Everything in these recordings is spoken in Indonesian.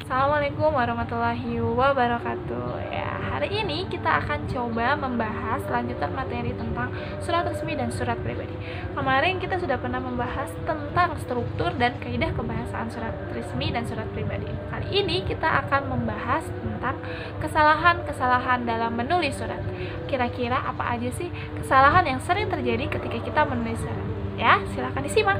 Assalamualaikum warahmatullahi wabarakatuh. Ya, hari ini kita akan coba membahas lanjutan materi tentang surat resmi dan surat pribadi. Kemarin kita sudah pernah membahas tentang struktur dan kaidah kebahasaan surat resmi dan surat pribadi. Kali ini kita akan membahas tentang kesalahan-kesalahan dalam menulis surat. Kira-kira apa aja sih kesalahan yang sering terjadi ketika kita menulis surat? Ya, silakan disimak.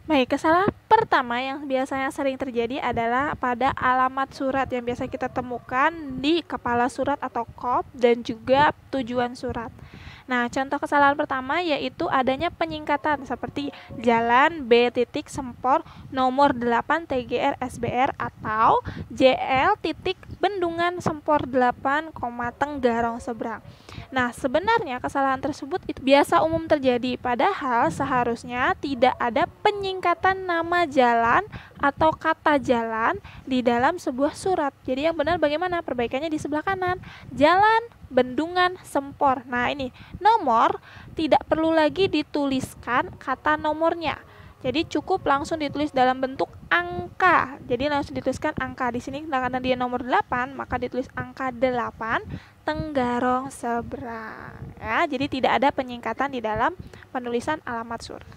Baik, kesalahan pertama yang biasanya sering terjadi adalah pada alamat surat yang biasa kita temukan di kepala surat atau kop dan juga tujuan surat. Nah, contoh kesalahan pertama yaitu adanya penyingkatan seperti jalan B titik Sempor nomor 8 TGR SBR atau JL titik Bendungan Sempor 8, Tenggarong Seberang. Nah, sebenarnya kesalahan tersebut itu biasa umum terjadi, padahal seharusnya tidak ada penyingkatan nama jalan atau kata jalan di dalam sebuah surat. Jadi yang benar bagaimana? Perbaikannya di sebelah kanan. Jalan Bendungan Sempor. Nah, ini nomor tidak perlu lagi dituliskan kata nomornya. Jadi cukup langsung ditulis dalam bentuk angka. Jadi langsung dituliskan angka. Di sini karena dia nomor 8, maka ditulis angka 8 Tenggarong Seberang. Ya, jadi tidak ada penyingkatan di dalam penulisan alamat surat.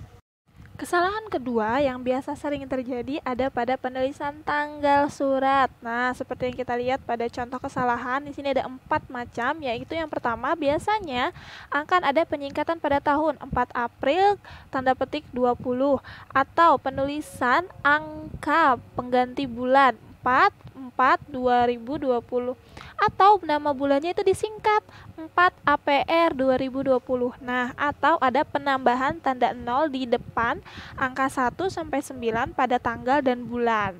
Kesalahan kedua yang biasa sering terjadi ada pada penulisan tanggal surat. Nah, seperti yang kita lihat pada contoh kesalahan, di sini ada 4 macam, yaitu yang pertama biasanya akan ada penyingkatan pada tahun 4 April tanda petik 20 atau penulisan angka pengganti bulan 4/4/2020 atau nama bulannya itu disingkat 4 APR 2020. Nah, atau ada penambahan tanda 0 di depan angka 1 sampai 9 pada tanggal dan bulan.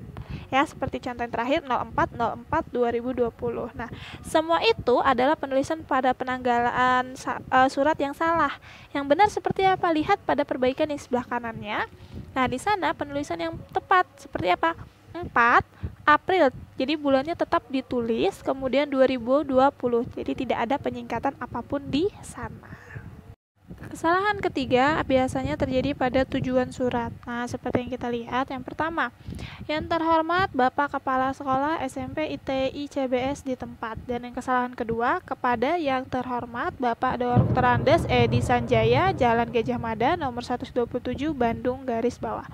Ya, seperti contoh yang terakhir 04/04/2020. Nah, semua itu adalah penulisan pada penanggalan surat yang salah. Yang benar seperti apa? Lihat pada perbaikan di sebelah kanannya. Nah, di sana penulisan yang tepat seperti apa? 4 April. Jadi bulannya tetap ditulis, kemudian 2020. Jadi tidak ada penyingkatan apapun di sana. Kesalahan ketiga biasanya terjadi pada tujuan surat. Nah, seperti yang kita lihat, yang pertama, yang terhormat Bapak Kepala Sekolah SMP ITI CBS di tempat. Dan yang kesalahan kedua, kepada yang terhormat Bapak Dr. Andes Edi Sanjaya, Jalan Gajah Mada, nomor 127, Bandung, garis bawah.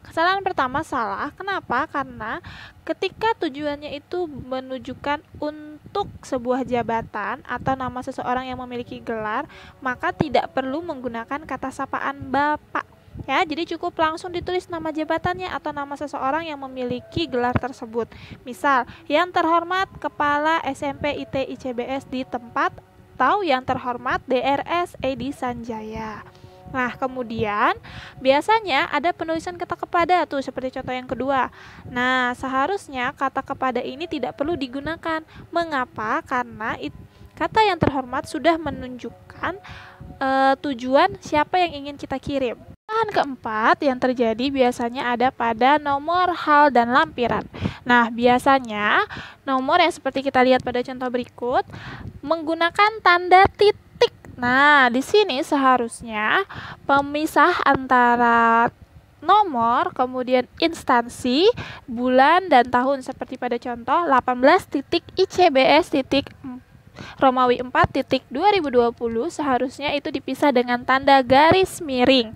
Kesalahan pertama salah. Kenapa? Karena ketika tujuannya itu menunjukkan untuk sebuah jabatan atau nama seseorang yang memiliki gelar, maka tidak perlu menggunakan kata sapaan Bapak. Ya, jadi cukup langsung ditulis nama jabatannya atau nama seseorang yang memiliki gelar tersebut. Misal, yang terhormat Kepala SMP ITI CBS di tempat atau yang terhormat DRS Edi Sanjaya. Nah, kemudian biasanya ada penulisan kata kepada tuh seperti contoh yang kedua. Nah, seharusnya kata kepada ini tidak perlu digunakan. Mengapa? Karena kata yang terhormat sudah menunjukkan tujuan siapa yang ingin kita kirim. Kesalahan keempat yang terjadi biasanya ada pada nomor, hal, dan lampiran. Nah, biasanya nomor yang seperti kita lihat pada contoh berikut menggunakan tanda titik. Nah, di sini seharusnya pemisah antara nomor, kemudian instansi, bulan, dan tahun seperti pada contoh 18.ICBS Romawi 4.2020 seharusnya itu dipisah dengan tanda garis miring.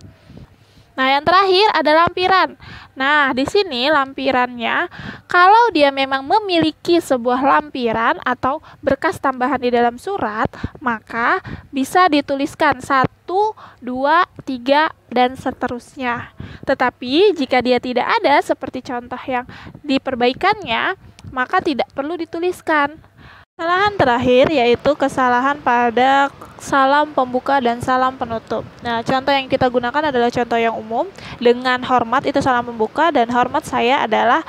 Nah, yang terakhir ada lampiran. Nah, di sini lampirannya, kalau dia memang memiliki sebuah lampiran atau berkas tambahan di dalam surat, maka bisa dituliskan 1, 2, 3, dan seterusnya. Tetapi jika dia tidak ada, seperti contoh yang diperbaikannya, maka tidak perlu dituliskan. Kesalahan terakhir yaitu kesalahan pada salam pembuka dan salam penutup. Nah, contoh yang kita gunakan adalah contoh yang umum. Dengan hormat itu salam pembuka dan hormat saya adalah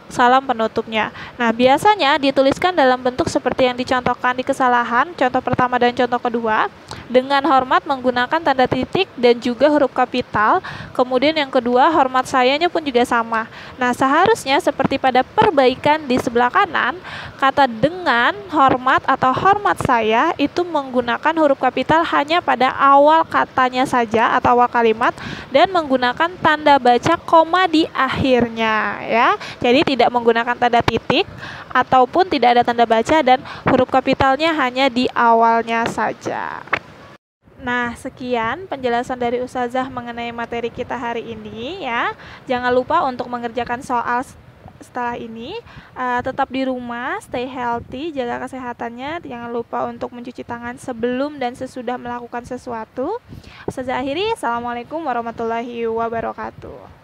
salam penutupnya. Nah, biasanya dituliskan dalam bentuk seperti yang dicontohkan di kesalahan, contoh pertama dan contoh kedua. dengan hormat menggunakan tanda titik dan juga huruf kapital. Kemudian yang kedua, hormat sayanya pun juga sama. Nah, seharusnya seperti pada perbaikan di sebelah kanan, kata dengan, hormat atau hormat saya itu menggunakan huruf kapital hanya pada awal katanya saja atau awal kalimat dan menggunakan tanda baca koma di akhirnya ya. Jadi tidak menggunakan tanda titik ataupun tidak ada tanda baca dan huruf kapitalnya hanya di awalnya saja. Nah, sekian penjelasan dari Ustazah mengenai materi kita hari ini ya. Jangan lupa untuk mengerjakan soal setelah ini. Tetap di rumah, stay healthy, jaga kesehatannya. Jangan lupa untuk mencuci tangan sebelum dan sesudah melakukan sesuatu. Ustazah akhiri, Assalamualaikum warahmatullahi wabarakatuh.